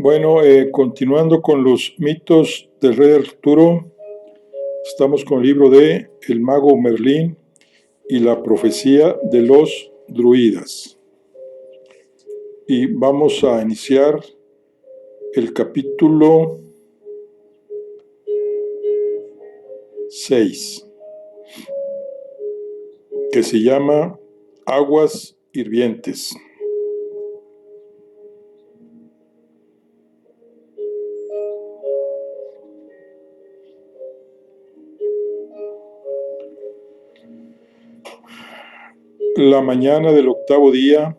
Bueno, continuando con los mitos del rey Arturo, estamos con el libro de El mago Merlín y la profecía de los druidas. Y vamos a iniciar el capítulo 6, que se llama Aguas Hirvientes. La mañana del octavo día,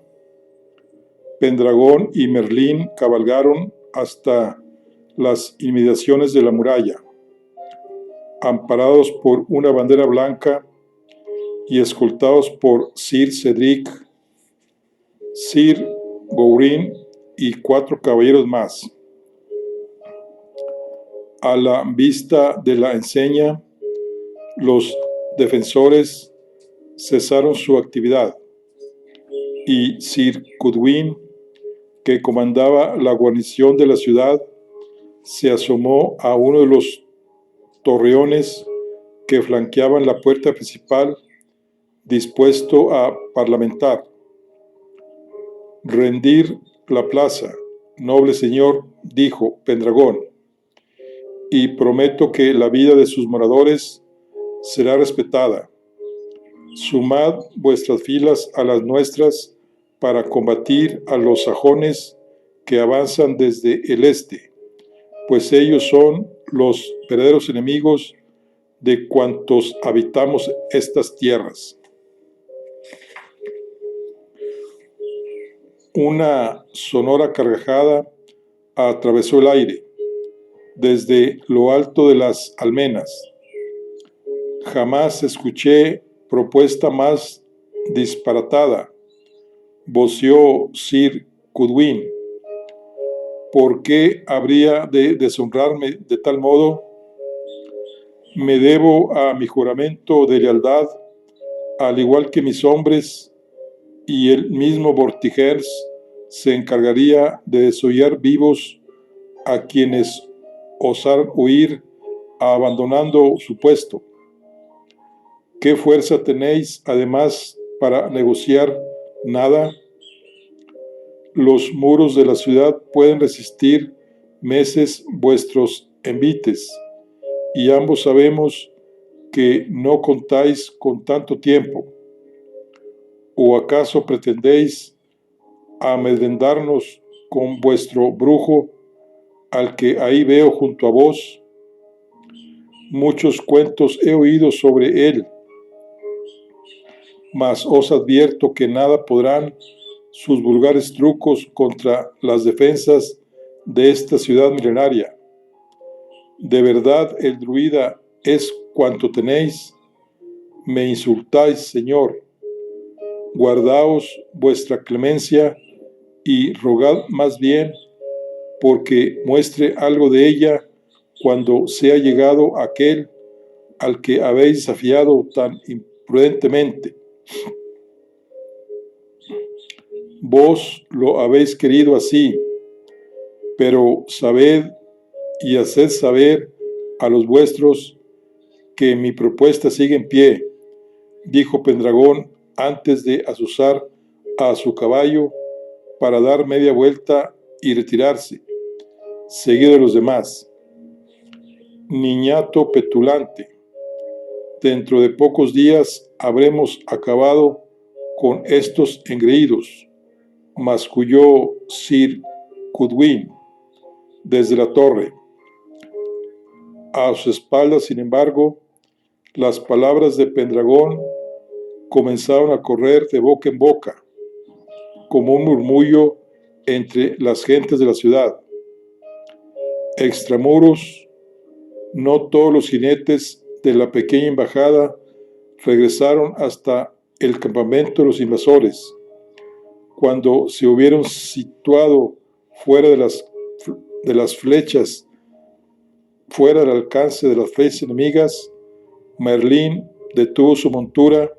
Pendragón y Merlín cabalgaron hasta las inmediaciones de la muralla, amparados por una bandera blanca y escoltados por Sir Cedric, Sir Gawain y 4 caballeros más. A la vista de la enseña, los defensores cesaron su actividad y Sir Cudwin, que comandaba la guarnición de la ciudad, se asomó a uno de los torreones que flanqueaban la puerta principal, dispuesto a parlamentar. «Rendir la plaza, noble señor», dijo Pendragón, «y prometo que la vida de sus moradores será respetada. Sumad vuestras filas a las nuestras para combatir a los sajones que avanzan desde el este, pues ellos son los verdaderos enemigos de cuantos habitamos estas tierras». Una sonora carcajada atravesó el aire desde lo alto de las almenas. «Jamás escuché propuesta más disparatada», voceó Sir Cudwin. «¿Por qué habría de deshonrarme de tal modo? Me debo a mi juramento de lealtad, al igual que mis hombres, y el mismo Vortigers se encargaría de desollar vivos a quienes osaran huir abandonando su puesto. ¿Qué fuerza tenéis, además, para negociar? Nada. Los muros de la ciudad pueden resistir meses vuestros envites, y ambos sabemos que no contáis con tanto tiempo. ¿O acaso pretendéis amedrentarnos con vuestro brujo, al que ahí veo junto a vos? Muchos cuentos he oído sobre él, mas os advierto que nada podrán sus vulgares trucos contra las defensas de esta ciudad milenaria. ¿De verdad el druida es cuanto tenéis? Me insultáis, señor. Guardaos vuestra clemencia y rogad más bien porque muestre algo de ella cuando sea llegado aquel al que habéis desafiado tan imprudentemente. Vos lo habéis querido así, pero sabed y haced saber a los vuestros que mi propuesta sigue en pie», dijo Pendragón antes de azuzar a su caballo para dar media vuelta y retirarse, seguido de los demás. «Niñato petulante, dentro de pocos días habremos acabado con estos engreídos», masculló Sir Cudwin desde la torre. A su espalda, sin embargo, las palabras de Pendragón comenzaron a correr de boca en boca, como un murmullo entre las gentes de la ciudad. Extramuros, no todos los jinetes de la pequeña embajada regresaron hasta el campamento de los invasores. Cuando se hubieron situado fuera de las flechas, fuera del alcance de las flechas enemigas, Merlín detuvo su montura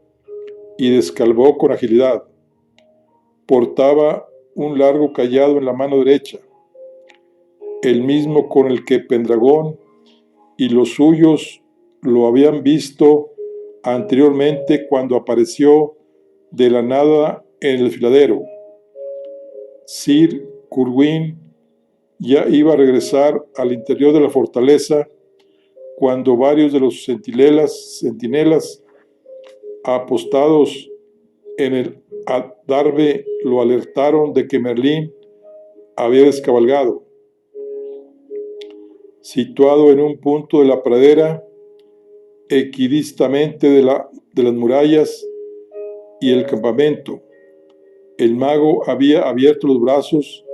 y descalvó con agilidad. Portaba un largo cayado en la mano derecha. el mismo con el que Pendragón y los suyos lo habían visto anteriormente cuando apareció de la nada en el desfiladero. Sir Curwin ya iba a regresar al interior de la fortaleza cuando varios de los centinelas apostados en el adarve lo alertaron de que Merlín había descabalgado. Situado en un punto de la pradera, equidistamente de las murallas y el campamento, el mago había abierto los brazos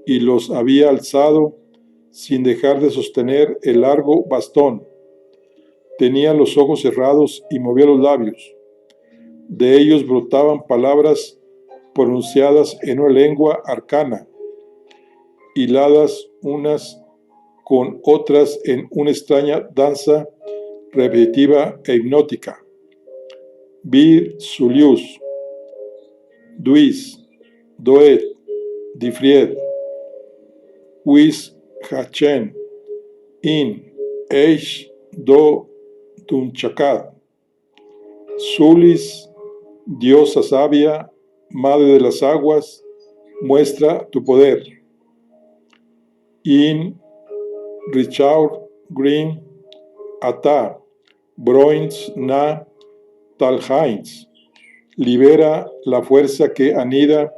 y los había alzado sin dejar de sostener el largo bastón. Tenía los ojos cerrados y movía los labios. De ellos brotaban palabras pronunciadas en una lengua arcana, hiladas unas con otras en una extraña danza repetitiva e hipnótica. Bir Sulius, Duis, Doet, Difried, Wis Hachen, In, Eish, Do, Tunchakad, Sulis, diosa sabia, madre de las aguas, muestra tu poder. In, Richard, Green, Ata, Broins, Na, Talhains, libera la fuerza que anida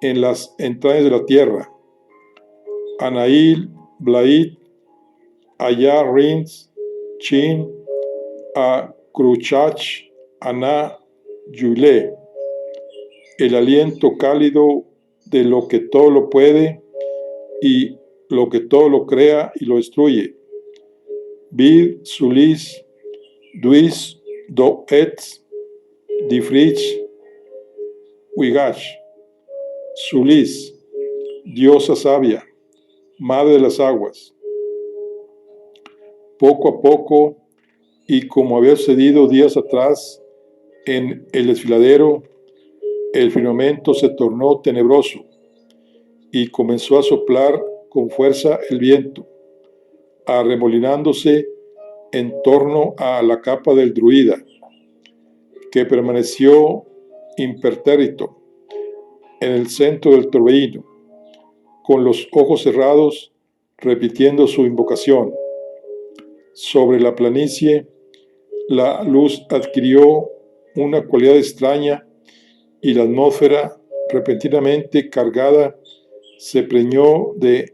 en las entrañas de la tierra. Anail, Blaid, Aya, Rins, Chin, A, Cruchach, Ana, Yule, el aliento cálido de lo que todo lo puede y lo que todo lo crea y lo destruye. Vid, Sulis, Duis, Doet, Difrich, Wigash, Sulis, diosa sabia, madre de las aguas. Poco a poco, y como había sucedido días atrás en el desfiladero, el firmamento se tornó tenebroso y comenzó a soplar con fuerza el viento, arremolinándose en torno a la capa del druida, que permaneció impertérrito en el centro del torbellino, con los ojos cerrados, repitiendo su invocación. Sobre la planicie, la luz adquirió una cualidad extraña y la atmósfera, repentinamente cargada, se preñó de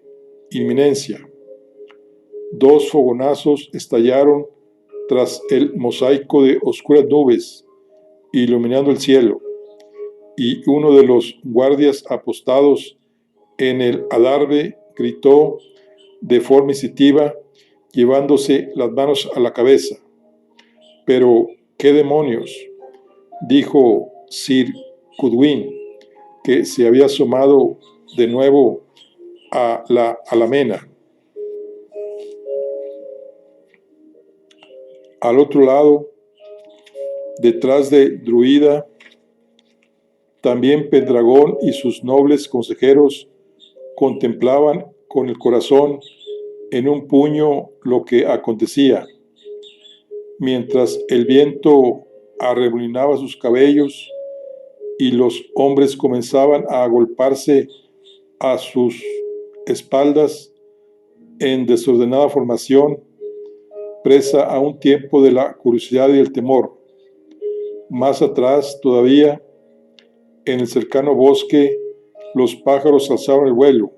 inminencia. Dos fogonazos estallaron tras el mosaico de oscuras nubes, iluminando el cielo, y uno de los guardias apostados en el adarve gritó de forma instintiva, llevándose las manos a la cabeza. «¿Pero qué demonios?», dijo Sir Cudwin, que se había asomado de nuevo a la alamena. Al otro lado, detrás del druida, también Pendragón y sus nobles consejeros contemplaban con el corazón en un puño lo que acontecía, mientras el viento arremolinaba sus cabellos y los hombres comenzaban a agolparse a sus espaldas en desordenada formación, presa a un tiempo de la curiosidad y el temor. Más atrás todavía, en el cercano bosque, los pájaros alzaron el vuelo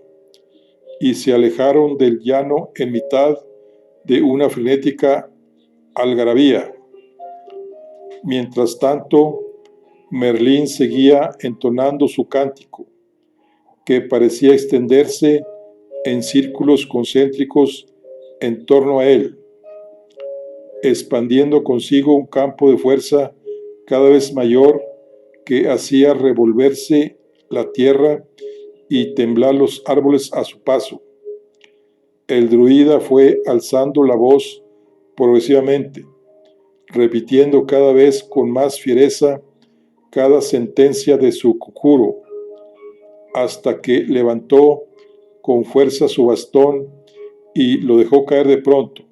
y se alejaron del llano en mitad de una frenética algarabía. Mientras tanto, Merlín seguía entonando su cántico, que parecía extenderse en círculos concéntricos en torno a él, expandiendo consigo un campo de fuerza cada vez mayor que hacía revolverse la tierra y temblar los árboles a su paso. El druida fue alzando la voz progresivamente, repitiendo cada vez con más fiereza cada sentencia de su conjuro, hasta que levantó con fuerza su bastón y lo dejó caer de pronto,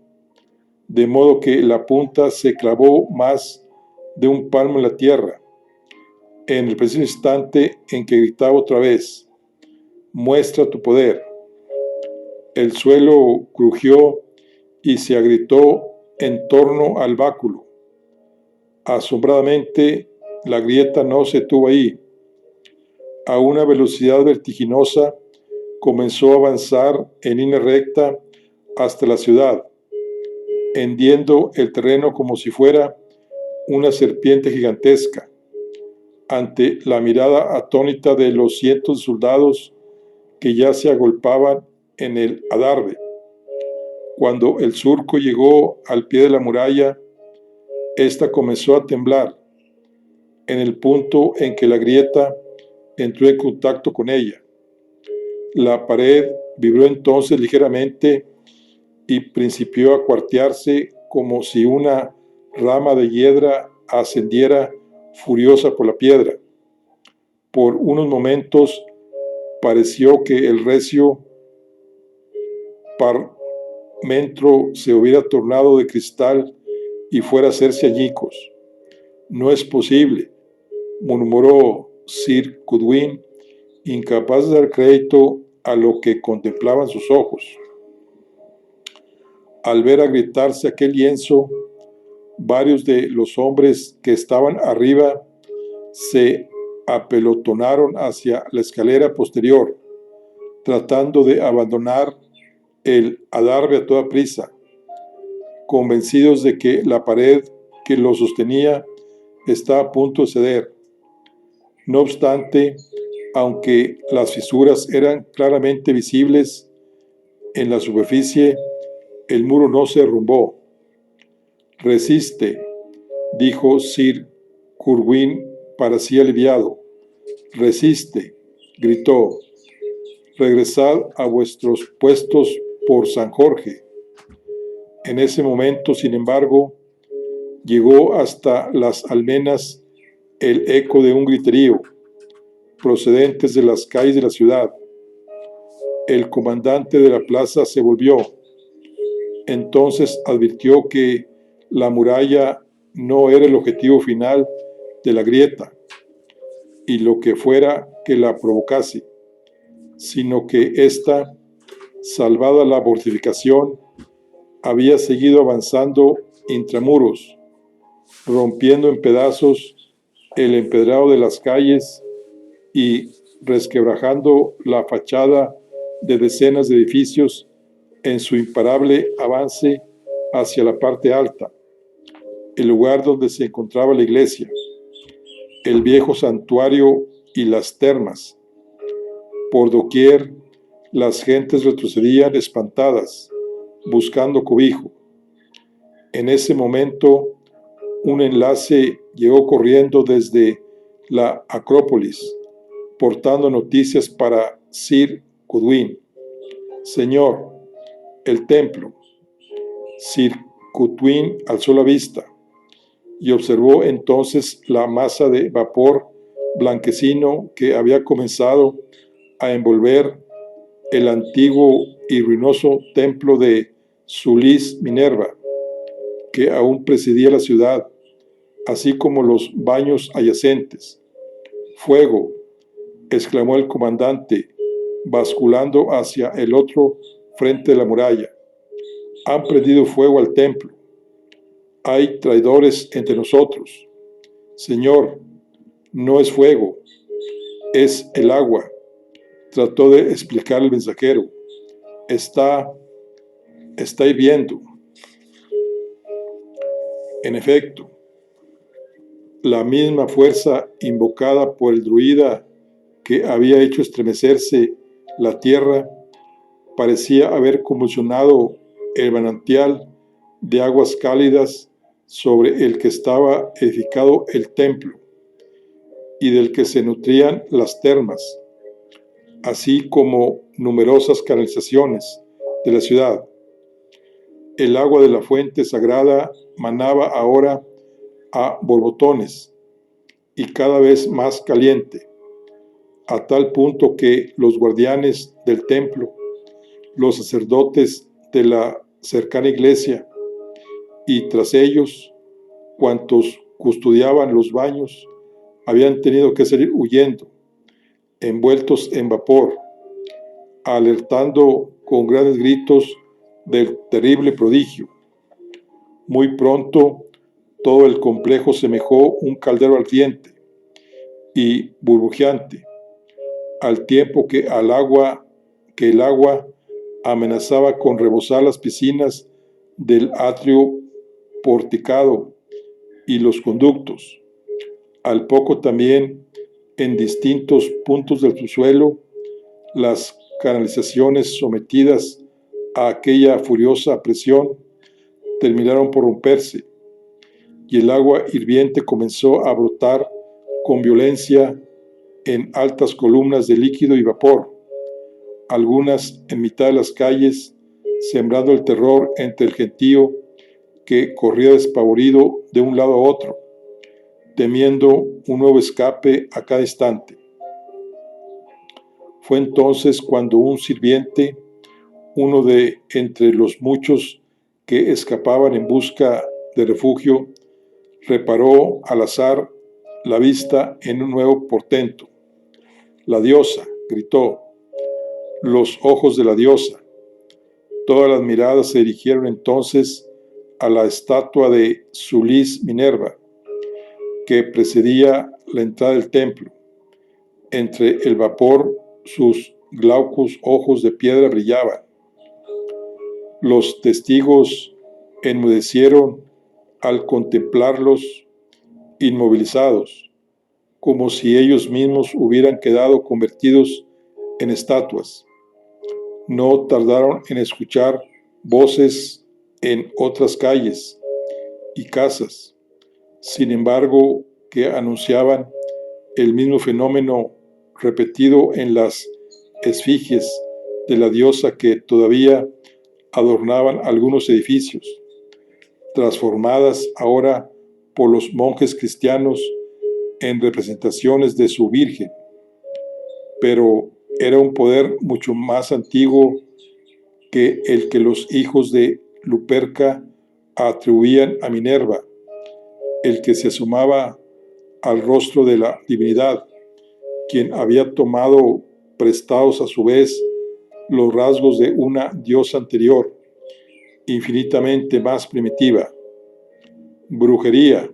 de modo que la punta se clavó más de un palmo en la tierra. En el preciso instante en que gritaba otra vez: «Muestra tu poder», el suelo crujió y se agrietó en torno al báculo. Asombradamente, la grieta no se detuvo ahí. A una velocidad vertiginosa comenzó a avanzar en línea recta hasta la ciudad, hendiendo el terreno como si fuera una serpiente gigantesca. Ante la mirada atónita de los cientos de soldados que ya se agolpaban en el adarve. Cuando el surco llegó al pie de la muralla, ésta comenzó a temblar en el punto en que la grieta entró en contacto con ella. La pared vibró entonces ligeramente y principió a cuartearse como si una rama de hiedra ascendiera furiosa por la piedra. Por unos momentos pareció que el recio parmentro se hubiera tornado de cristal y fuera a hacerse añicos. «No es posible», murmuró Sir Cudwin, incapaz de dar crédito a lo que contemplaban sus ojos. Al ver agrietarse aquel lienzo, varios de los hombres que estaban arriba se apelotonaron hacia la escalera posterior, tratando de abandonar el adarve a toda prisa, convencidos de que la pared que lo sostenía estaba a punto de ceder. No obstante, aunque las fisuras eran claramente visibles en la superficie, el muro no se derrumbó. «Resiste», dijo Sir Cudwin para sí aliviado. «Resiste», gritó. «Regresad a vuestros puestos por San Jorge». En ese momento, sin embargo, llegó hasta las almenas el eco de un griterío, procedentes de las calles de la ciudad. El comandante de la plaza se volvió. Entonces advirtió que la muralla no era el objetivo final de la grieta y lo que fuera que la provocase, sino que ésta, salvada la fortificación, había seguido avanzando intramuros, rompiendo en pedazos el empedrado de las calles y resquebrajando la fachada de decenas de edificios en su imparable avance hacia la parte alta, el lugar donde se encontraba la iglesia, el viejo santuario y las termas. Por doquier, las gentes retrocedían espantadas, buscando cobijo. En ese momento, un enlace llegó corriendo desde la Acrópolis, portando noticias para Sir Cudwin. «Señor, el templo». Sir Cudwin alzó la vista y observó entonces la masa de vapor blanquecino que había comenzado a envolver el antiguo y ruinoso templo de Sulis Minerva, que aún presidía la ciudad, así como los baños adyacentes. «¡Fuego!», exclamó el comandante, basculando hacia el otro frente de la muralla. «Han prendido fuego al templo. Hay traidores entre nosotros». «Señor, no es fuego, es el agua», trató de explicar el mensajero. Está hirviendo». En efecto, la misma fuerza invocada por el druida que había hecho estremecerse la tierra parecía haber convulsionado el manantial de aguas cálidas sobre el que estaba edificado el templo y del que se nutrían las termas, así como numerosas canalizaciones de la ciudad. El agua de la fuente sagrada manaba ahora a borbotones y cada vez más caliente, a tal punto que los guardianes del templo, los sacerdotes de la cercana iglesia, y tras ellos, cuantos custodiaban los baños, habían tenido que salir huyendo, envueltos en vapor, alertando con grandes gritos del terrible prodigio. Muy pronto, todo el complejo semejó un caldero ardiente y burbujeante, al tiempo que el agua amenazaba con rebosar las piscinas del atrio porticado y los conductos. Al poco también, en distintos puntos del subsuelo, las canalizaciones sometidas a aquella furiosa presión terminaron por romperse, y el agua hirviente comenzó a brotar con violencia en altas columnas de líquido y vapor, algunas en mitad de las calles, sembrando el terror entre el gentío que corría despavorido de un lado a otro, temiendo un nuevo escape a cada instante. Fue entonces cuando un sirviente, uno de entre los muchos que escapaban en busca de refugio, reparó al azar la vista en un nuevo portento. «La diosa», gritó, «los ojos de la diosa». Todas las miradas se dirigieron entonces a la estatua de Sulis Minerva, que precedía la entrada del templo. Entre el vapor, sus glaucos ojos de piedra brillaban. Los testigos enmudecieron al contemplarlos inmovilizados, como si ellos mismos hubieran quedado convertidos en estatuas. No tardaron en escuchar voces en otras calles y casas, sin embargo, que anunciaban el mismo fenómeno repetido en las esfigies de la diosa que todavía adornaban algunos edificios, transformadas ahora por los monjes cristianos en representaciones de su Virgen. Pero era un poder mucho más antiguo que el que los hijos de Luperca atribuían a Minerva, el que se asomaba al rostro de la divinidad, quien había tomado prestados a su vez los rasgos de una diosa anterior, infinitamente más primitiva. «Brujería»,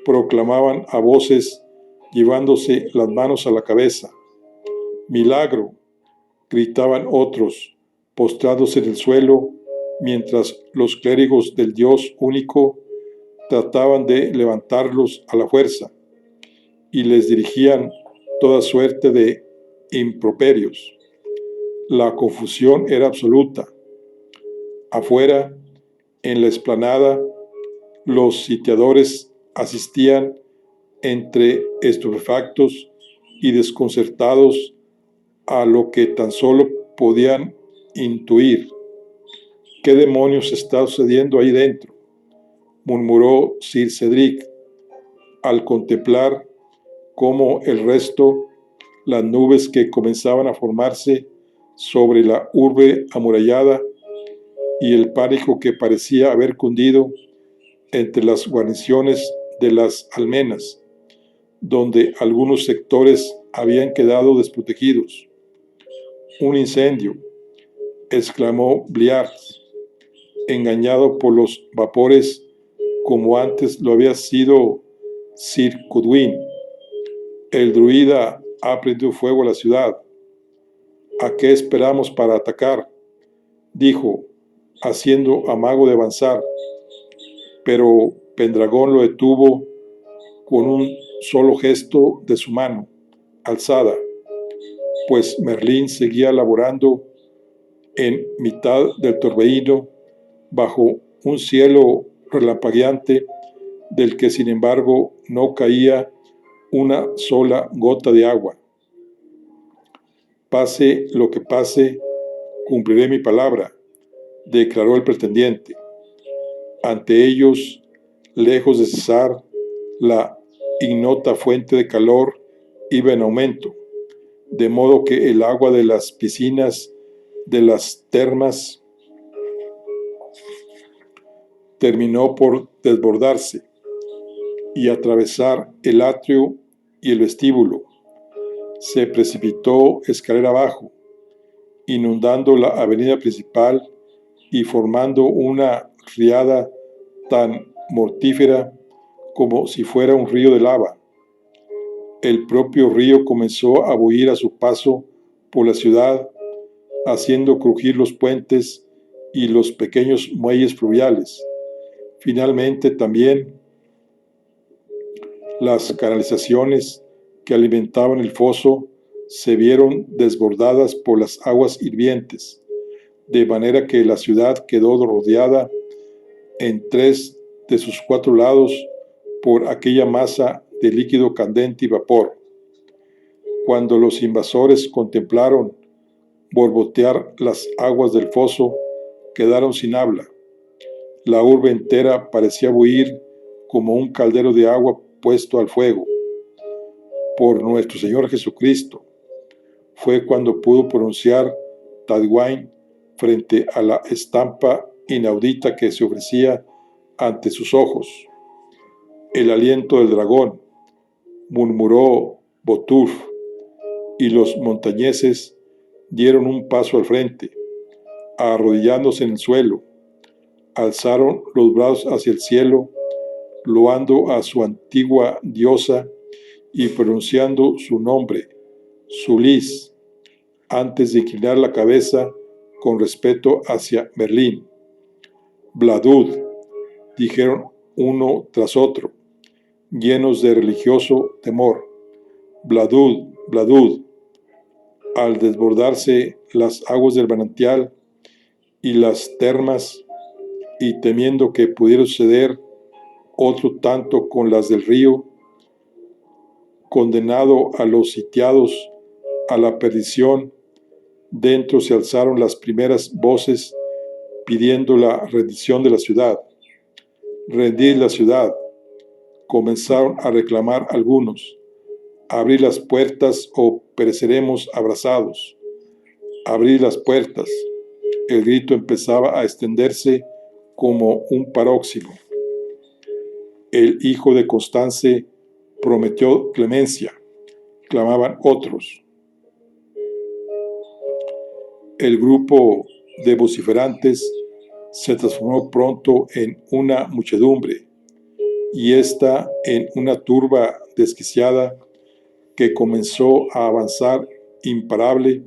proclamaban a voces llevándose las manos a la cabeza. «Milagro», gritaban otros, postrándose en el suelo, mientras los clérigos del Dios único trataban de levantarlos a la fuerza y les dirigían toda suerte de improperios. La confusión era absoluta. Afuera, en la explanada, los sitiadores asistían entre estupefactos y desconcertados a lo que tan solo podían intuir. «¿Qué demonios está sucediendo ahí dentro?», murmuró Sir Cedric, al contemplar cómo el resto, las nubes que comenzaban a formarse sobre la urbe amurallada y el pánico que parecía haber cundido entre las guarniciones de las almenas, donde algunos sectores habían quedado desprotegidos. «Un incendio», exclamó Bliart, engañado por los vapores como antes lo había sido Sir Cudwin. «El druida ha prendido fuego a la ciudad. ¿A qué esperamos para atacar?», dijo, haciendo amago de avanzar, pero Pendragón lo detuvo con un solo gesto de su mano alzada, pues Merlín seguía laborando en mitad del torbellino bajo un cielo relampagueante del que sin embargo no caía una sola gota de agua. «Pase lo que pase, cumpliré mi palabra», declaró el pretendiente. Ante ellos, lejos de cesar, la ignota fuente de calor iba en aumento, de modo que el agua de las piscinas de las termas terminó por desbordarse y atravesar el atrio y el vestíbulo. Se precipitó escalera abajo, inundando la avenida principal y formando una riada tan mortífera como si fuera un río de lava. El propio río comenzó a bulir a su paso por la ciudad, haciendo crujir los puentes y los pequeños muelles fluviales. Finalmente también las canalizaciones que alimentaban el foso se vieron desbordadas por las aguas hirvientes, de manera que la ciudad quedó rodeada en 3 de sus 4 lados por aquella masa de líquido candente y vapor. Cuando los invasores contemplaron borbotear las aguas del foso, quedaron sin habla. La urbe entera parecía buir como un caldero de agua puesto al fuego. Por nuestro Señor Jesucristo, fue cuando pudo pronunciar Tadwain frente a la estampa inaudita que se ofrecía ante sus ojos. El aliento del dragón, murmuró Botulf, y los montañeses dieron un paso al frente, arrodillándose en el suelo, alzaron los brazos hacia el cielo, loando a su antigua diosa y pronunciando su nombre, Sulis, antes de inclinar la cabeza con respeto hacia Merlín. Bladud, dijeron uno tras otro, llenos de religioso temor. Bladud, Bladud. Al desbordarse las aguas del manantial y las termas, y temiendo que pudiera suceder otro tanto con las del río, condenado a los sitiados a la perdición, dentro se alzaron las primeras voces pidiendo la rendición de la ciudad. Rendid la ciudad, comenzaron a reclamar algunos. Abrid las puertas o pereceremos abrasados. Abrid las puertas. El grito empezaba a extenderse como un paróximo. El hijo de Constance prometió clemencia, clamaban otros. El grupo de vociferantes se transformó pronto en una muchedumbre, y ésta en una turba desquiciada que comenzó a avanzar imparable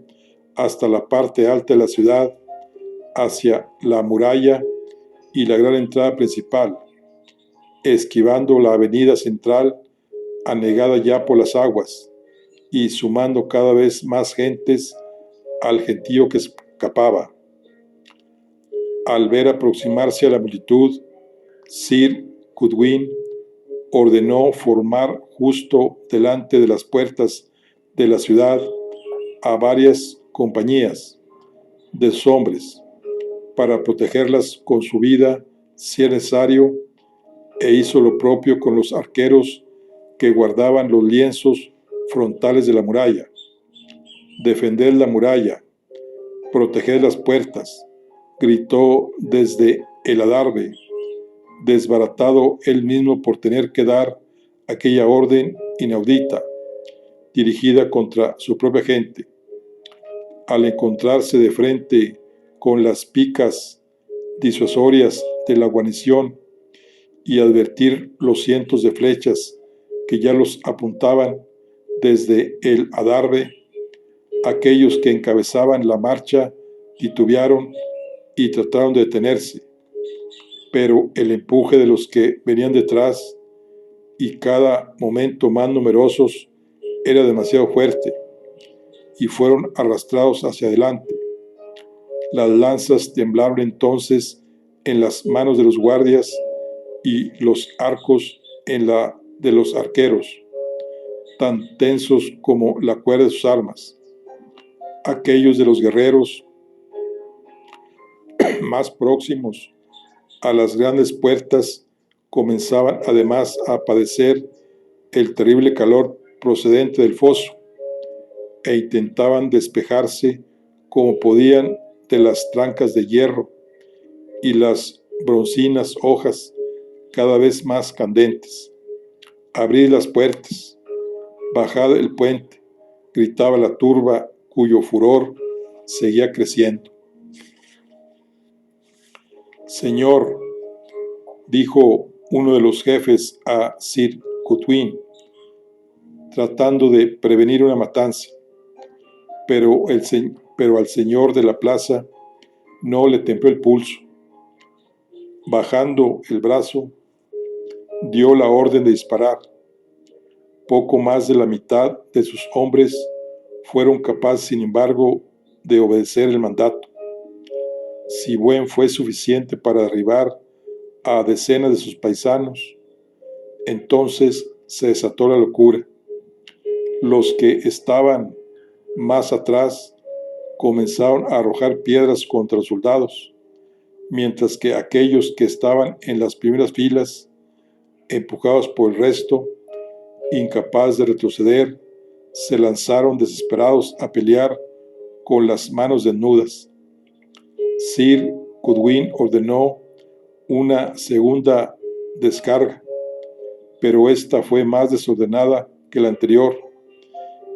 hasta la parte alta de la ciudad, hacia la muralla y la gran entrada principal, esquivando la avenida central anegada ya por las aguas y sumando cada vez más gentes al gentío que escapaba. Al ver aproximarse a la multitud, Sir Cudwin ordenó formar justo delante de las puertas de la ciudad a varias compañías de sus hombres para protegerlas con su vida si era necesario, e hizo lo propio con los arqueros que guardaban los lienzos frontales de la muralla. Defended la muralla, proteged las puertas, gritó desde el adarve, desbaratado él mismo por tener que dar aquella orden inaudita, dirigida contra su propia gente. Al encontrarse de frente con las picas disuasorias de la guarnición y advertir los cientos de flechas que ya los apuntaban desde el adarve, aquellos que encabezaban la marcha titubearon y trataron de detenerse, pero el empuje de los que venían detrás, y cada momento más numerosos, era demasiado fuerte, y fueron arrastrados hacia adelante. Las lanzas temblaron entonces en las manos de los guardias y los arcos en la de los arqueros, tan tensos como la cuerda de sus armas. Aquellos de los guerreros más próximos a las grandes puertas comenzaban además a padecer el terrible calor procedente del foso, e intentaban despejarse como podían de las trancas de hierro y las broncinas hojas cada vez más candentes. Abrid las puertas, bajad el puente, gritaba la turba cuyo furor seguía creciendo. Señor, dijo uno de los jefes a Sir Codwin, tratando de prevenir una matanza, pero al señor de la plaza no le templó el pulso. Bajando el brazo, dio la orden de disparar. Poco más de la mitad de sus hombres fueron capaces, sin embargo, de obedecer el mandato. Si Buen fue suficiente para derribar a decenas de sus paisanos, entonces se desató la locura. Los que estaban más atrás comenzaron a arrojar piedras contra los soldados, mientras que aquellos que estaban en las primeras filas, empujados por el resto, incapaces de retroceder, se lanzaron desesperados a pelear con las manos desnudas. Sir Codwin ordenó una segunda descarga, pero esta fue más desordenada que la anterior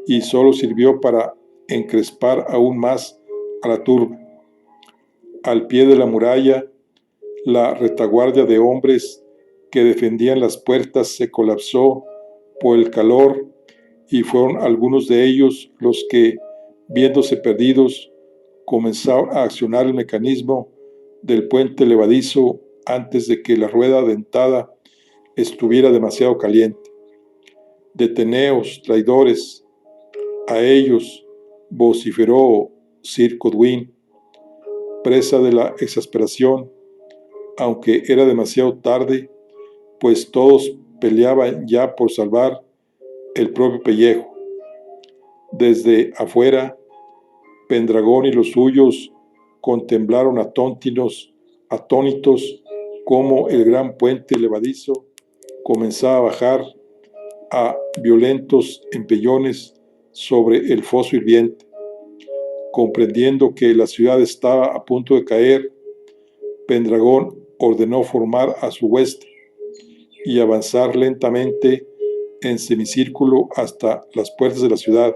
y solo sirvió para encrespar aún más a la turba. Al pie de la muralla, la retaguardia de hombres que defendían las puertas se colapsó por el calor y fueron algunos de ellos los que, viéndose perdidos, comenzaron a accionar el mecanismo del puente levadizo antes de que la rueda dentada estuviera demasiado caliente. «Deteneos, traidores», a ellos vociferó Sir Codwin, presa de la exasperación, aunque era demasiado tarde, pues todos peleaban ya por salvar el propio pellejo. Desde afuera, Pendragón y los suyos contemplaron atónitos cómo el gran puente levadizo comenzaba a bajar a violentos empellones sobre el foso hirviente. Comprendiendo que la ciudad estaba a punto de caer, Pendragón ordenó formar a su hueste y avanzar lentamente en semicírculo hasta las puertas de la ciudad,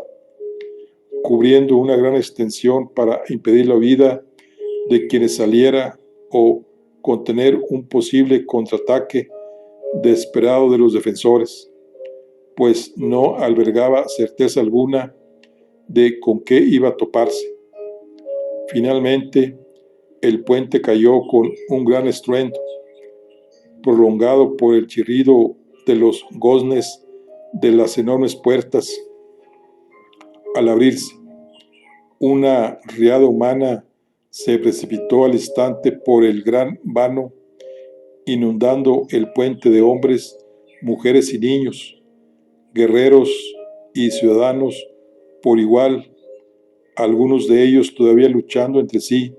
cubriendo una gran extensión para impedir la huida de quienes saliera o contener un posible contraataque desesperado de los defensores, pues no albergaba certeza alguna de con qué iba a toparse. Finalmente, el puente cayó con un gran estruendo, prolongado por el chirrido de los goznes de las enormes puertas. Al abrirse, una riada humana se precipitó al instante por el gran vano, inundando el puente de hombres, mujeres y niños, guerreros y ciudadanos por igual, algunos de ellos todavía luchando entre sí.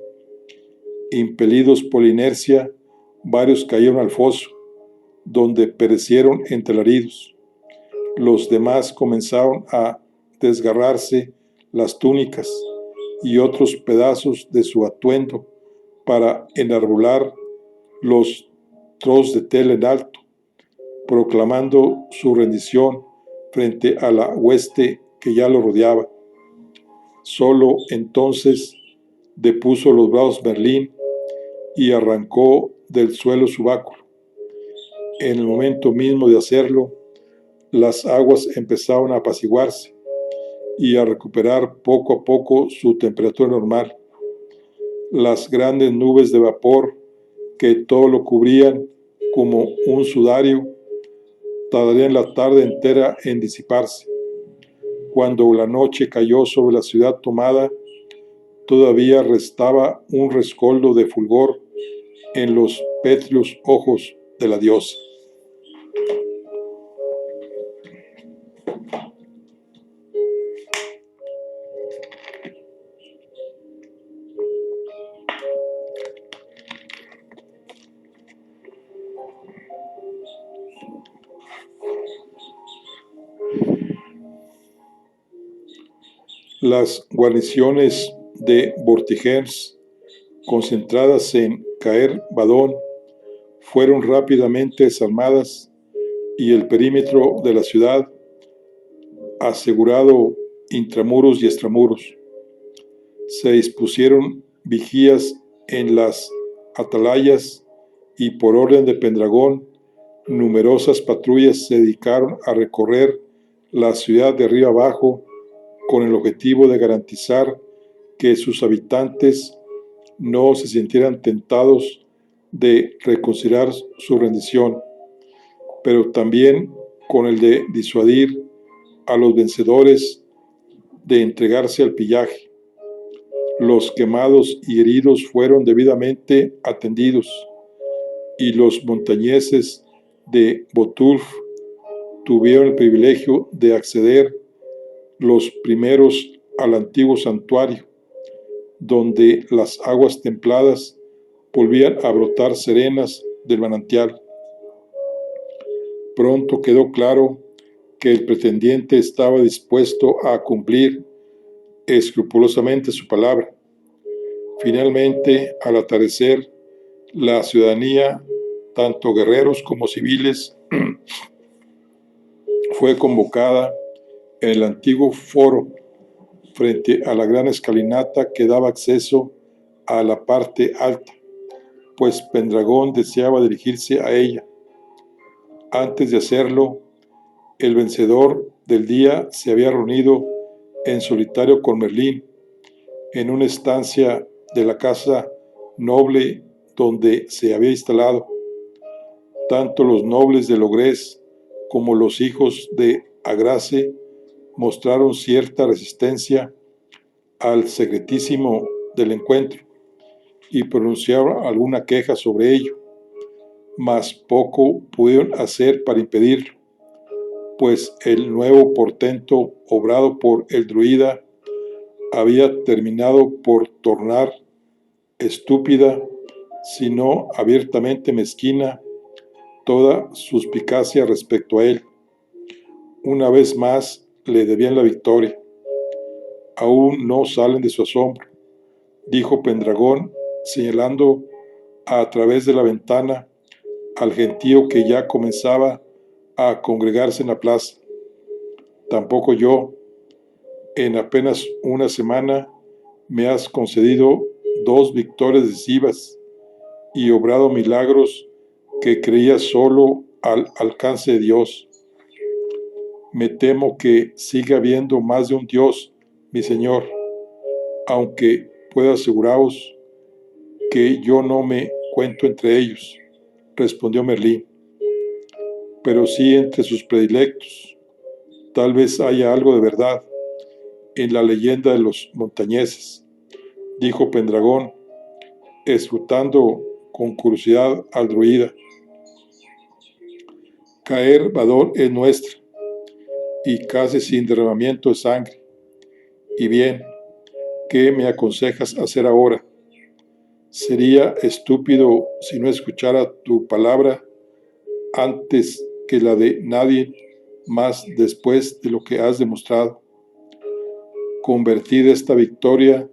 Impelidos por la inercia, varios cayeron al foso, donde perecieron entre alaridos. Los demás comenzaron a desgarrarse las túnicas y otros pedazos de su atuendo para enarbolar los trozos de tela en alto, proclamando su rendición frente a la hueste que ya lo rodeaba. Solo entonces depuso los brazos Merlín y arrancó del suelo su báculo. En el momento mismo de hacerlo, las aguas empezaron a apaciguarse y a recuperar poco a poco su temperatura normal. Las grandes nubes de vapor que todo lo cubrían como un sudario tardarían la tarde entera en disiparse. Cuando la noche cayó sobre la ciudad tomada, todavía restaba un rescoldo de fulgor en los pétreos ojos de la diosa. Las guarniciones de Vortigern, concentradas en Caer-Badón, fueron rápidamente desarmadas y el perímetro de la ciudad asegurado intramuros y extramuros. Se dispusieron vigías en las atalayas y por orden de Pendragón, numerosas patrullas se dedicaron a recorrer la ciudad de arriba abajo con el objetivo de garantizar que sus habitantes no se sintieran tentados de reconsiderar su rendición, pero también con el de disuadir a los vencedores de entregarse al pillaje. Los quemados y heridos fueron debidamente atendidos y los montañeses de Botulf tuvieron el privilegio de acceder los primeros al antiguo santuario, donde las aguas templadas volvían a brotar serenas del manantial. Pronto quedó claro que el pretendiente estaba dispuesto a cumplir escrupulosamente su palabra. Finalmente, al atardecer, la ciudadanía, tanto guerreros como civiles, fue convocada en el antiguo foro frente a la gran escalinata que daba acceso a la parte alta, pues Pendragón deseaba dirigirse a ella. Antes de hacerlo, el vencedor del día se había reunido en solitario con Merlín en una estancia de la casa noble donde se había instalado. Tanto los nobles de Logrés como los hijos de Agrace mostraron cierta resistencia al secretísimo del encuentro y pronunciaron alguna queja sobre ello, mas poco pudieron hacer para impedirlo, pues el nuevo portento obrado por el druida había terminado por tornar estúpida, si no abiertamente mezquina, toda suspicacia respecto a él. Una vez más le debían la victoria. Aún no salen de su asombro, dijo Pendragón, señalando a través de la ventana al gentío que ya comenzaba a congregarse en la plaza. Tampoco yo. En apenas una semana me has concedido 2 victorias decisivas y obrado milagros que creía solo al alcance de Dios. Me temo que siga habiendo más de un Dios, mi señor, aunque puedo aseguraros que yo no me cuento entre ellos, respondió Merlín, pero sí entre sus predilectos. Tal vez haya algo de verdad en la leyenda de los montañeses, dijo Pendragón, escrutando con curiosidad al druida. Caer Vador es nuestra, y casi sin derramamiento de sangre. Y bien, ¿qué me aconsejas hacer ahora? Sería estúpido si no escuchara tu palabra antes que la de nadie más después de lo que has demostrado. Convertid esta victoria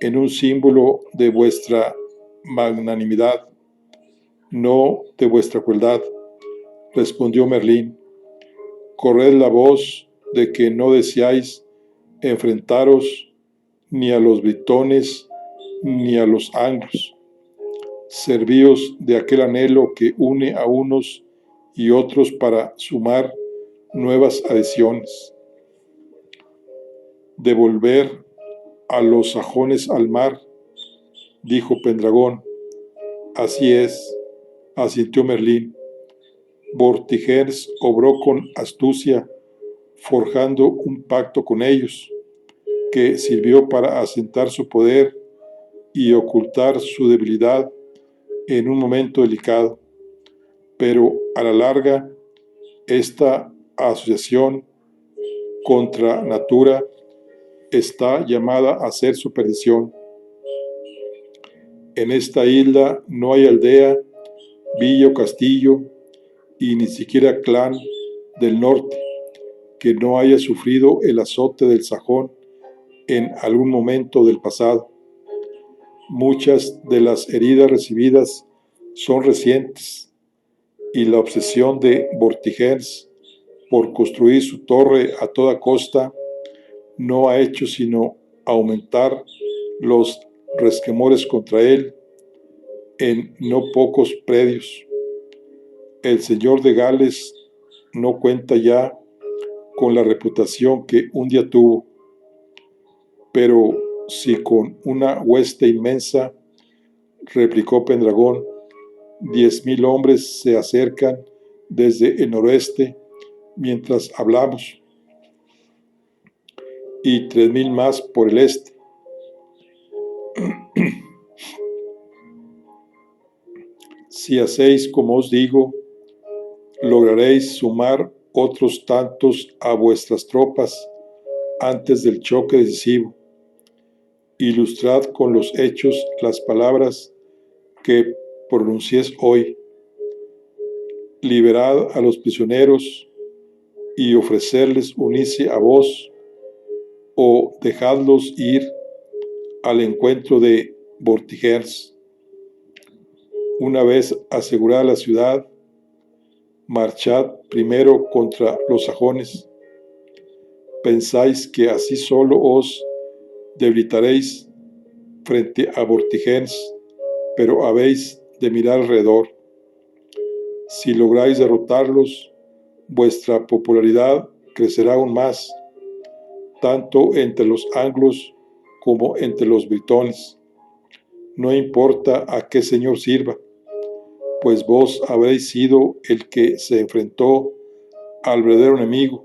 en un símbolo de vuestra magnanimidad, no de vuestra crueldad, respondió Merlín. Corred la voz de que no deseáis enfrentaros ni a los britones ni a los anglos. Servíos de aquel anhelo que une a unos y otros para sumar nuevas adhesiones. Devolver a los sajones al mar, dijo Pendragón. Así es, asintió Merlín. Vortigers obró con astucia, forjando un pacto con ellos, que sirvió para asentar su poder y ocultar su debilidad en un momento delicado. Pero a la larga, esta asociación contra natura está llamada a ser su perdición. En esta isla no hay aldea, villa o castillo, y ni siquiera clan del norte que no haya sufrido el azote del sajón en algún momento del pasado. Muchas de las heridas recibidas son recientes, y la obsesión de Vortigern por construir su torre a toda costa no ha hecho sino aumentar los resquemores contra él en no pocos predios. El señor de Gales no cuenta ya con la reputación que un día tuvo, pero si con una hueste inmensa, replicó Pendragón, 10.000 hombres se acercan desde el noroeste mientras hablamos, y 3.000 más por el este. Si hacéis como os digo, lograréis sumar otros tantos a vuestras tropas antes del choque decisivo. Ilustrad con los hechos las palabras que pronunciéis hoy. Liberad a los prisioneros y ofrecerles unirse a vos, o dejadlos ir al encuentro de Vortigern. Una vez asegurada la ciudad, marchad primero contra los sajones. Pensáis que así solo os debilitaréis frente a Vortigern, pero habéis de mirar alrededor. Si lográis derrotarlos, vuestra popularidad crecerá aún más, tanto entre los anglos como entre los britones. No importa a qué señor sirva, pues vos habréis sido el que se enfrentó al verdadero enemigo,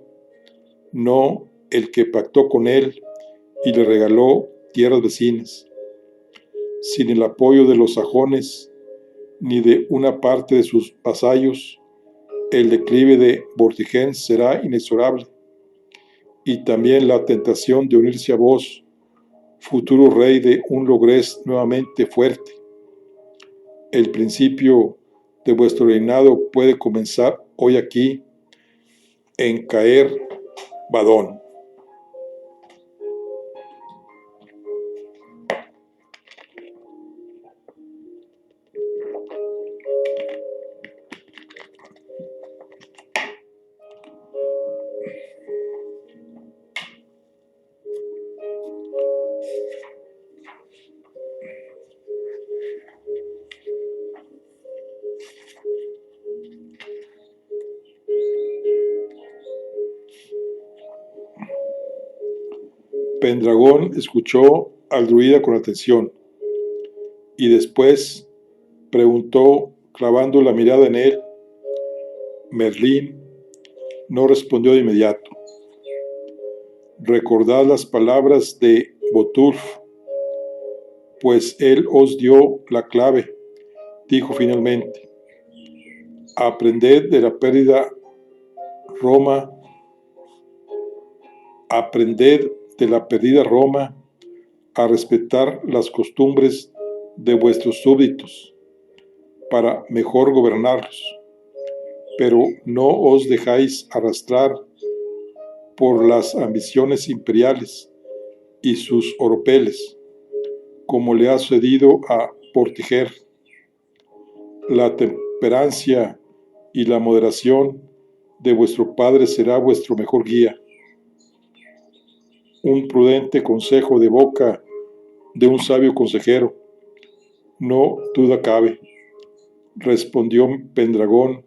no el que pactó con él y le regaló tierras vecinas. Sin el apoyo de los sajones ni de una parte de sus vasallos, el declive de Vortigern será inexorable, y también la tentación de unirse a vos, futuro rey de un Logres nuevamente fuerte. El principio de vuestro reinado puede comenzar hoy aquí, en Caer-Badón. Pendragón escuchó al druida con atención y después preguntó, clavando la mirada en él. Merlín no respondió de inmediato. Recordad las palabras de Botulf, pues él os dio la clave, dijo finalmente. Aprended de la perdida Roma a respetar las costumbres de vuestros súbditos para mejor gobernarlos, pero no os dejáis arrastrar por las ambiciones imperiales y sus oropeles, como le ha sucedido a Vortigern. La temperancia y la moderación de vuestro padre será vuestro mejor guía. Un prudente consejo de boca de un sabio consejero, no duda cabe, respondió Pendragón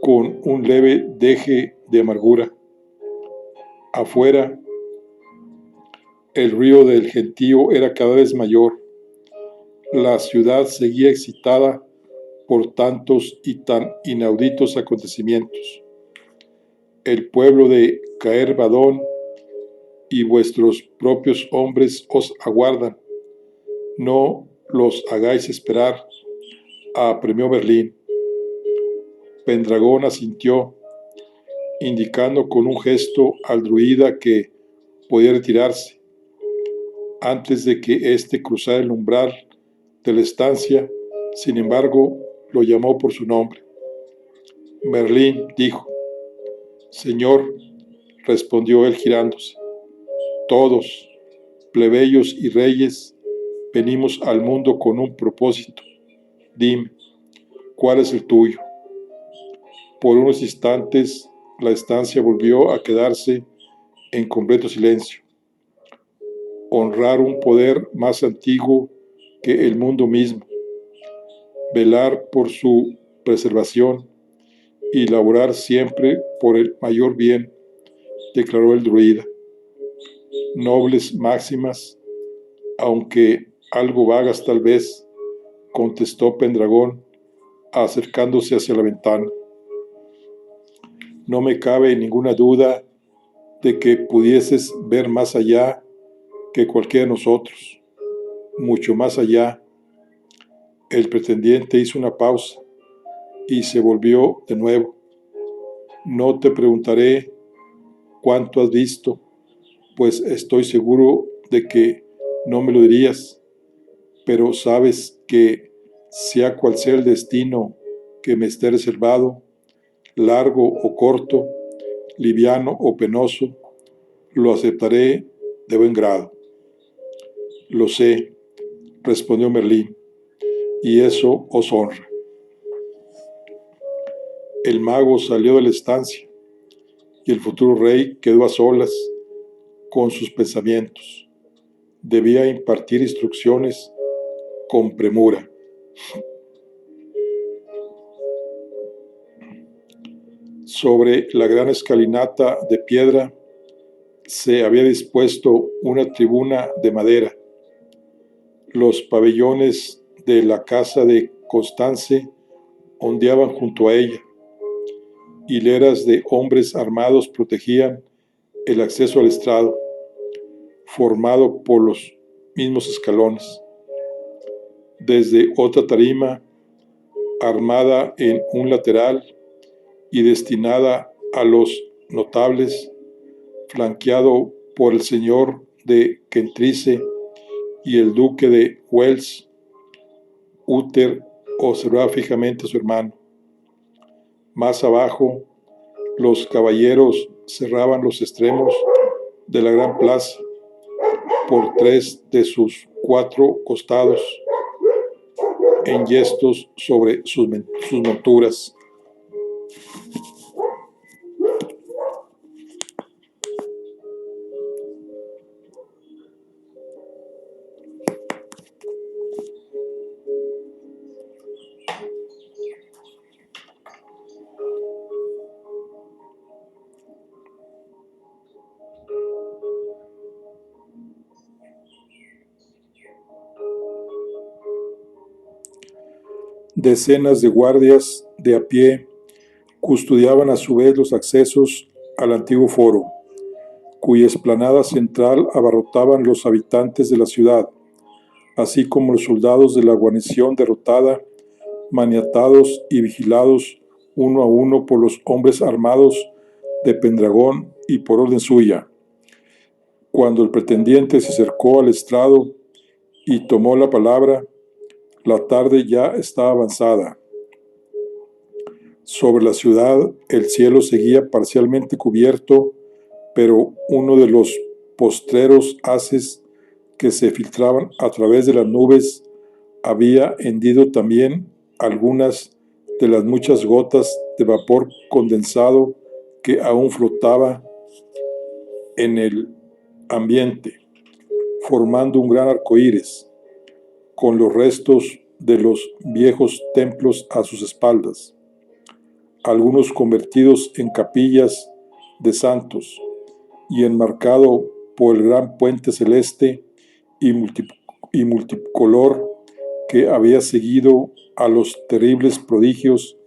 con un leve deje de amargura. Afuera, el ruido del gentío era cada vez mayor. La ciudad seguía excitada por tantos y tan inauditos acontecimientos. El pueblo de Caer-Badón y vuestros propios hombres os aguardan. No los hagáis esperar, apremió Merlín. Pendragón asintió, indicando con un gesto al druida que podía retirarse. Antes de que éste cruzara el umbral de la estancia, sin embargo, lo llamó por su nombre. Merlín dijo: Señor, respondió él girándose, todos, plebeyos y reyes, venimos al mundo con un propósito. Dime, ¿Cuál es el tuyo? Por unos instantes la estancia volvió a quedarse en completo silencio. Honrar un poder más antiguo que el mundo mismo, velar por su preservación y laborar siempre por el mayor bien, declaró el druida. Nobles máximas, aunque algo vagas tal vez, contestó Pendragón, acercándose hacia la ventana. No me cabe ninguna duda de que pudieses ver más allá que cualquiera de nosotros, mucho más allá. El pretendiente hizo una pausa y se volvió de nuevo. No te preguntaré cuánto has visto, pues estoy seguro de que no me lo dirías, pero sabes que sea cual sea el destino que me esté reservado, largo o corto, liviano o penoso, lo aceptaré de buen grado. Lo sé, respondió Merlín, y eso os honra. El mago salió de la estancia y el futuro rey quedó a solas con sus pensamientos. Debía impartir instrucciones con premura. Sobre la gran escalinata de piedra se había dispuesto una tribuna de madera. Los pabellones de la casa de Constance ondeaban junto a ella. Hileras de hombres armados protegían el acceso al estrado, formado por los mismos escalones. Desde otra tarima, armada en un lateral y destinada a los notables, flanqueado por el señor de Kentrice y el duque de Wells, Uther observaba fijamente a su hermano. Más abajo, los caballeros cerraban los extremos de la gran plaza por 3 de sus 4 costados, enhiestos sobre sus monturas. Decenas de guardias de a pie custodiaban a su vez los accesos al antiguo foro, cuya explanada central abarrotaban los habitantes de la ciudad, así como los soldados de la guarnición derrotada, maniatados y vigilados uno a uno por los hombres armados de Pendragón y por orden suya. Cuando el pretendiente se acercó al estrado y tomó la palabra, la tarde ya estaba avanzada. Sobre la ciudad el cielo seguía parcialmente cubierto, pero uno de los postreros haces que se filtraban a través de las nubes había hendido también algunas de las muchas gotas de vapor condensado que aún flotaba en el ambiente, formando un gran arcoíris, con los restos de los viejos templos a sus espaldas, algunos convertidos en capillas de santos, y enmarcado por el gran puente celeste y multicolor que había seguido a los terribles prodigios.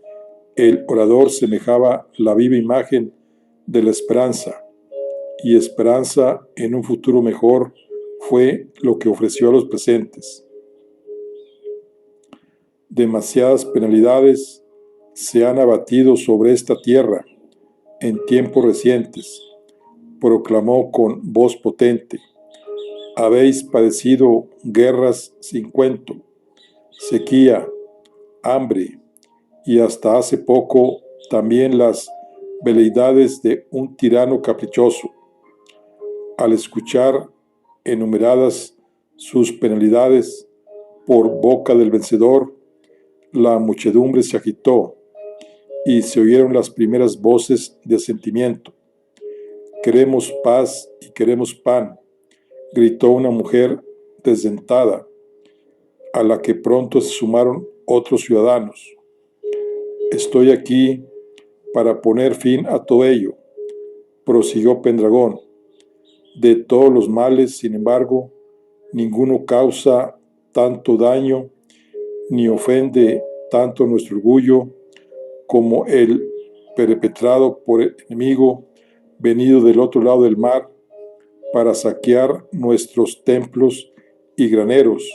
El orador semejaba la viva imagen de la esperanza, y esperanza en un futuro mejor fue lo que ofreció a los presentes. Demasiadas penalidades se han abatido sobre esta tierra en tiempos recientes, proclamó con voz potente. Habéis padecido guerras sin cuento, sequía, hambre y hasta hace poco también las veleidades de un tirano caprichoso. Al escuchar enumeradas sus penalidades por boca del vencedor, La muchedumbre se agitó y se oyeron las primeras voces de asentimiento. Queremos paz y queremos pan, gritó una mujer desdentada, a la que pronto se sumaron otros ciudadanos. Estoy aquí para poner fin a todo ello, prosiguió Pendragón. De todos los males, sin embargo, ninguno causa tanto daño ni ofende tanto nuestro orgullo como el perpetrado por el enemigo venido del otro lado del mar para saquear nuestros templos y graneros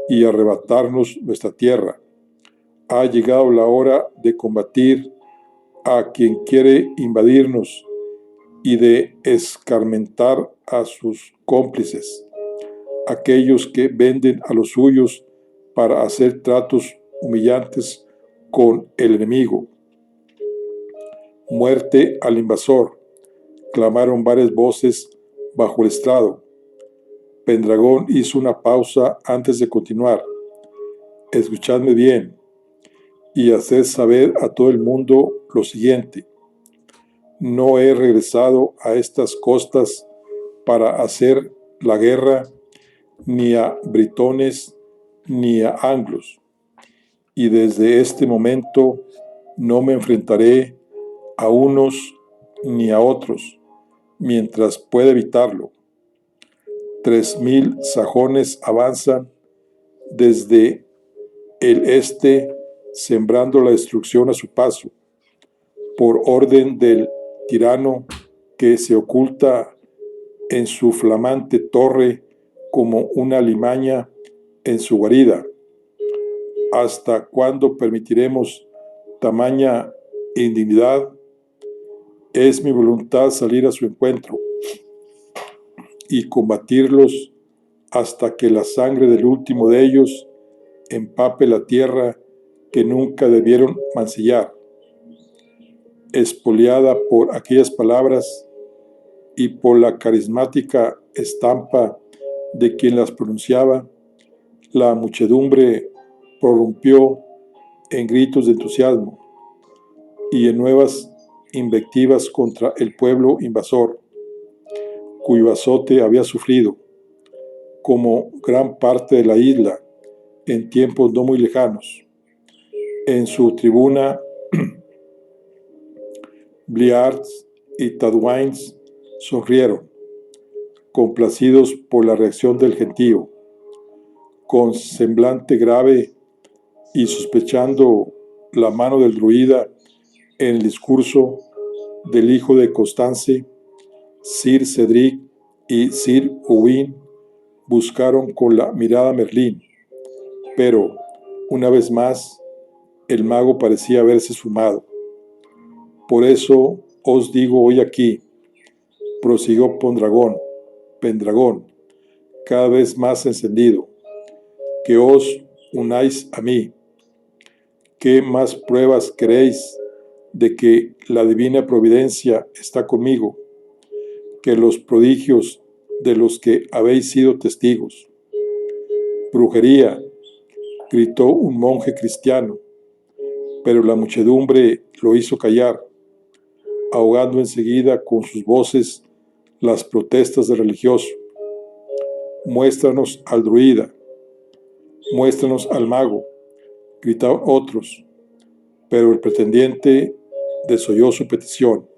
y arrebatarnos nuestra tierra. Ha llegado la hora de combatir a quien quiere invadirnos y de escarmentar a sus cómplices, aquellos que venden a los suyos para hacer tratos humillantes con el enemigo. Muerte al invasor, clamaron varias voces bajo el estrado. Pendragón hizo una pausa antes de continuar. Escuchadme bien y haced saber a todo el mundo lo siguiente. No he regresado a estas costas para hacer la guerra ni a britones ni a anglos, y desde este momento no me enfrentaré a unos ni a otros, mientras pueda evitarlo. 3000 sajones avanzan desde el este, sembrando la destrucción a su paso, por orden del tirano que se oculta en su flamante torre como una alimaña en su guarida. ¿Hasta cuándo permitiremos tamaña indignidad? Es mi voluntad salir a su encuentro y combatirlos hasta que la sangre del último de ellos empape la tierra que nunca debieron mancillar. Espoliada por aquellas palabras y por la carismática estampa de quien las pronunciaba, la muchedumbre prorrumpió en gritos de entusiasmo y en nuevas invectivas contra el pueblo invasor, cuyo azote había sufrido, como gran parte de la isla, en tiempos no muy lejanos. En su tribuna, Bliards y Tadwains sonrieron, complacidos por la reacción del gentío. Con semblante grave y sospechando la mano del druida en el discurso del hijo de Constance, Sir Cedric y Sir Owain buscaron con la mirada a Merlín, pero, una vez más, el mago parecía haberse sumado. Por eso os digo hoy aquí, prosiguió Pendragón, cada vez más encendido, que os unáis a mí. ¿Qué más pruebas queréis de que la divina providencia está conmigo, que los prodigios de los que habéis sido testigos? Brujería, gritó un monje cristiano, pero la muchedumbre lo hizo callar, ahogando enseguida con sus voces las protestas del religioso. Muéstranos al druida, muéstranos al mago, gritaron otros, pero el pretendiente desoyó su petición.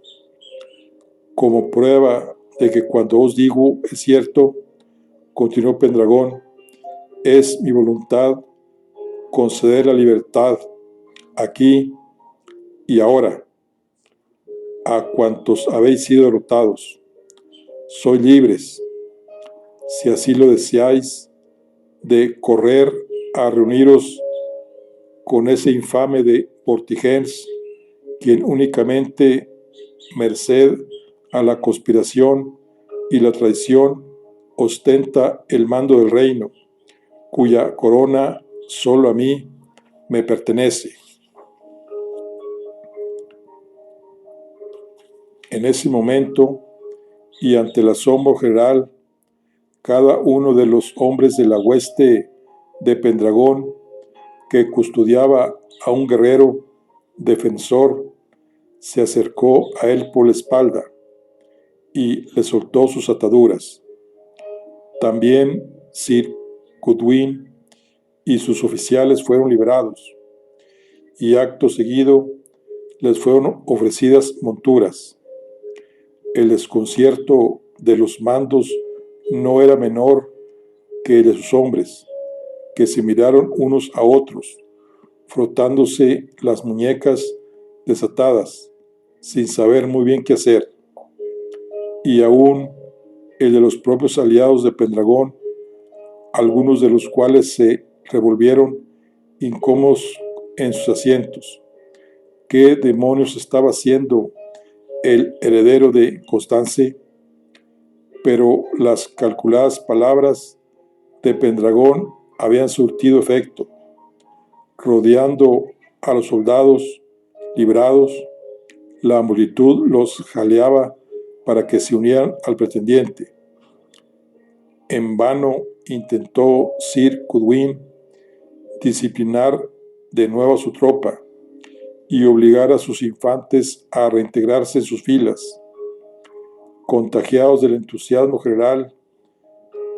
Como prueba de que cuanto os digo es cierto, continuó Pendragón, es mi voluntad conceder la libertad aquí y ahora a cuantos habéis sido derrotados. Sois libres, si así lo deseáis, de correr a reuniros con ese infame de Vortigern, quien únicamente merced a la conspiración y la traición ostenta el mando del reino, cuya corona solo a mí me pertenece. En ese momento, y ante el asombro general, cada uno de los hombres de la hueste de Pendragón que custodiaba a un guerrero defensor, se acercó a él por la espalda y le soltó sus ataduras. También Sir Goodwin y sus oficiales fueron liberados, y acto seguido les fueron ofrecidas monturas. El desconcierto de los mandos no era menor que el de sus hombres, que se miraron unos a otros, frotándose las muñecas desatadas, sin saber muy bien qué hacer. Y aún el de los propios aliados de Pendragón, algunos de los cuales se revolvieron incómodos en sus asientos. ¿Qué demonios estaba haciendo el heredero de Constance? Pero las calculadas palabras de Pendragón habían surtido efecto. Rodeando a los soldados librados, la multitud los jaleaba para que se unieran al pretendiente. En vano intentó Sir Goodwin disciplinar de nuevo a su tropa y obligar a sus infantes a reintegrarse en sus filas. Contagiados del entusiasmo general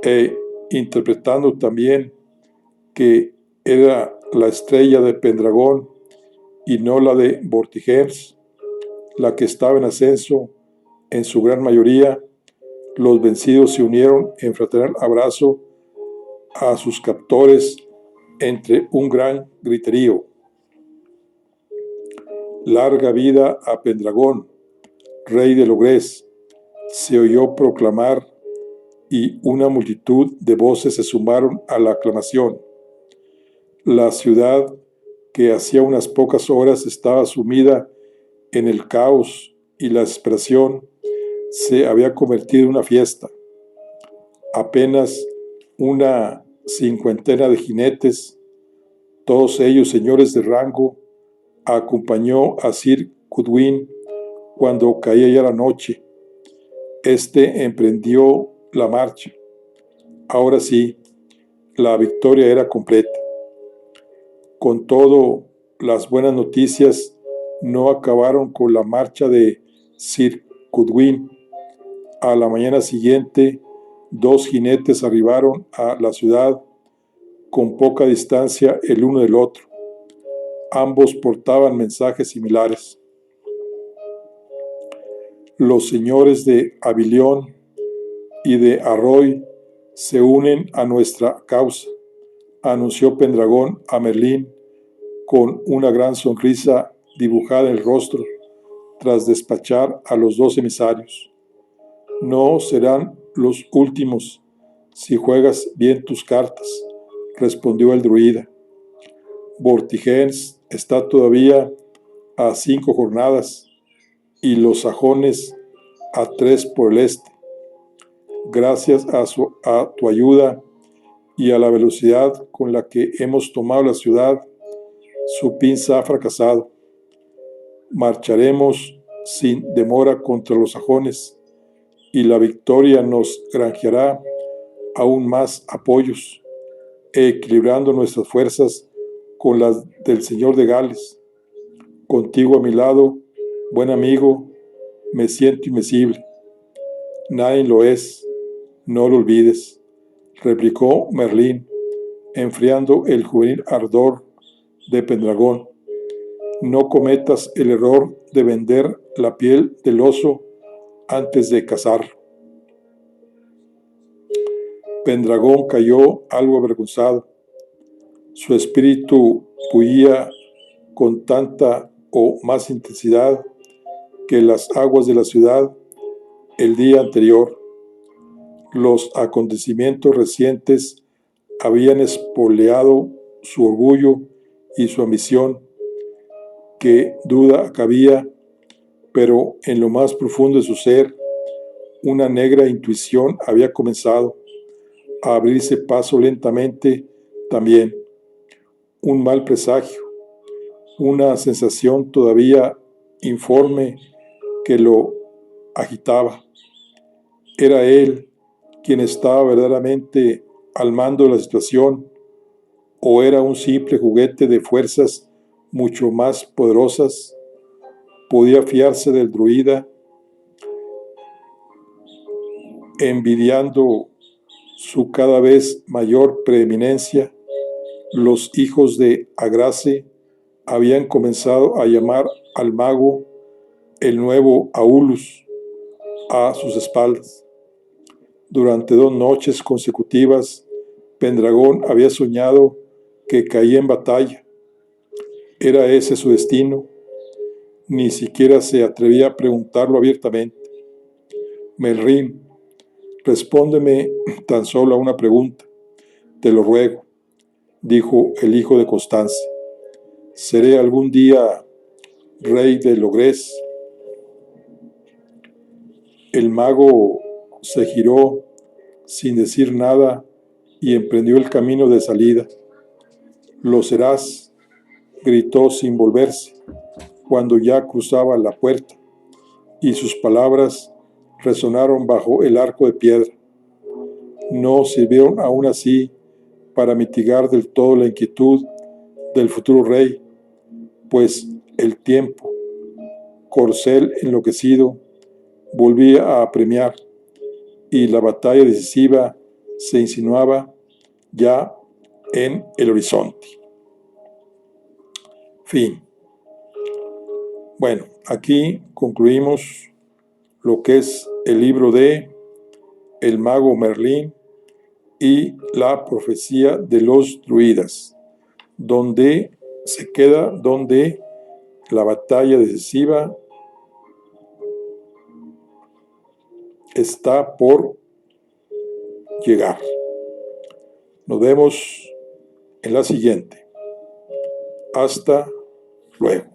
e interpretando también que era la estrella de Pendragón y no la de Vortigern la que estaba en ascenso en su gran mayoría, los vencidos se unieron en fraternal abrazo a sus captores entre un gran griterío. Larga vida a Pendragón, rey de Logres, se oyó proclamar, y una multitud de voces se sumaron a la aclamación. La ciudad, que hacía unas pocas horas estaba sumida en el caos y la desesperación, se había convertido en una fiesta. Apenas una cincuentena de jinetes, todos ellos señores de rango, acompañó a Sir Goodwin cuando caía ya la noche. Este emprendió la marcha. Ahora sí, la victoria era completa. Con todo, las buenas noticias no acabaron con la marcha de Sir Goodwin. A la mañana siguiente, 2 jinetes arribaron a la ciudad con poca distancia el uno del otro. Ambos portaban mensajes similares. Los señores de Avilion y de Arroy se unen a nuestra causa, anunció Pendragón a Merlín con una gran sonrisa dibujada en el rostro tras despachar a los 2 emisarios. No serán los últimos si juegas bien tus cartas, respondió el druida. Vortigern está todavía a 5 jornadas y los sajones a 3 por el este. Gracias a tu ayuda y a la velocidad con la que hemos tomado la ciudad, su pinza ha fracasado. Marcharemos sin demora contra los sajones y la victoria nos granjeará aún más apoyos, equilibrando nuestras fuerzas con las del señor de Gales. Contigo a mi lado, buen amigo, me siento invencible. Nadie lo es, no lo olvides, replicó Merlín, enfriando el juvenil ardor de Pendragón. No cometas el error de vender la piel del oso antes de cazarlo. Pendragón cayó algo avergonzado. Su espíritu bullía con tanta o más intensidad que las aguas de la ciudad el día anterior. Los acontecimientos recientes habían espoleado su orgullo y su ambición. Qué duda cabía, pero en lo más profundo de su ser, una negra intuición había comenzado a abrirse paso lentamente también. Un mal presagio, una sensación todavía informe que lo agitaba. Era él quien estaba verdaderamente al mando de la situación, ¿O era un simple juguete de fuerzas mucho más poderosas? ¿Podía fiarse del druida, envidiando su cada vez mayor preeminencia? Los hijos de Agrace habían comenzado a llamar al mago el nuevo Aulus a sus espaldas. Durante 2 noches consecutivas, Pendragón había soñado que caía en batalla. ¿Era ese su destino? Ni siquiera se atrevía a preguntarlo abiertamente. Melrin, respóndeme tan solo a una pregunta. Te lo ruego, dijo el hijo de Constance. ¿Seré algún día rey de Logres? El mago se giró sin decir nada y emprendió el camino de salida. Lo serás, gritó sin volverse, cuando ya cruzaba la puerta, y sus palabras resonaron bajo el arco de piedra. No sirvieron aún así para mitigar del todo la inquietud del futuro rey, pues el tiempo, corcel enloquecido, volvía a apremiar, y la batalla decisiva se insinuaba ya en el horizonte. Fin. Bueno, aquí concluimos lo que es el libro de El mago Merlín y la profecía de los druidas, donde se queda, donde la batalla decisiva está por llegar. Nos vemos en la siguiente. Hasta luego.